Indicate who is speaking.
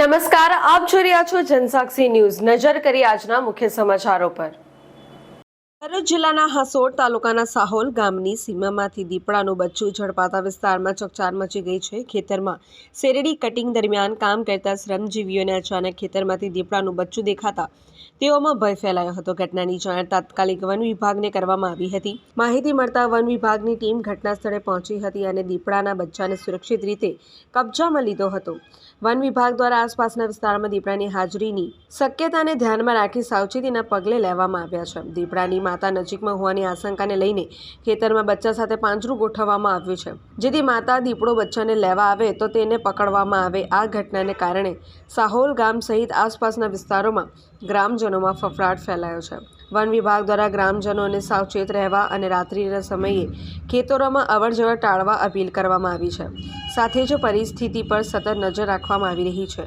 Speaker 1: નમસ્કાર, આપ જોઈ રહ્યા છો જનસાક્ષી ન્યૂઝ। નજર કરી આજના મુખ્ય સમાચારો પર। ભરૂચ જિલ્લાના હાસોડ તાલુકાના સાહોલ ગામની સીમામાંથી દીપડાનું બચ્ચું ઝડપાતા વિસ્તારમાં ચકચાર મચી ગઈ છે। ખેતરમાં શેરડી કટિંગ દરમિયાન કામ કરતા શ્રમજીવીઓને અચાનક ખેતરમાંથી દીપડાનું બચ્ચું દેખાતા તેઓમાં ભય ફેલાયો હતો। ઘટનાની જાણ તાત્કાલિક વન વિભાગને કરવામાં આવી હતી। માહિતી મળતા વન વિભાગની ટીમ ઘટના સ્થળે પહોંચી હતી અને દીપડાના બચ્ચાને સુરક્ષિત રીતે કબજામાં લીધો હતો। વન વિભાગ દ્વારા આસપાસના વિસ્તારમાં દીપડાની હાજરીની શક્યતાને ધ્યાનમાં રાખી સાવચેતીના પગલે લેવામાં આવ્યા છે। દીપડાની માતા નજીકમાં હોવાની આશંકાને લઈને ખેતરમાં બચ્ચા સાથે પાંજરું ગોઠવવામાં આવ્યું છે, જેથી માતા દીપડો બચ્ચાને લેવા આવે તો તેને પકડવામાં આવે। આ ઘટનાને કારણે સાહોલ ગામ સહિત આસપાસના વિસ્તારોમાં ગ્રામજનોમાં ફફડાટ ફેલાયો છે। વન વિભાગ દ્વારા ગ્રામજનોને સાવચેત રહેવા અને રાત્રિના સમયે ખેતરોમાં અવરજવર ટાળવા અપીલ કરવામાં આવી છે। સાથે જ પરિસ્થિતિ પર સતત નજર રાખવામાં આવી રહી છે।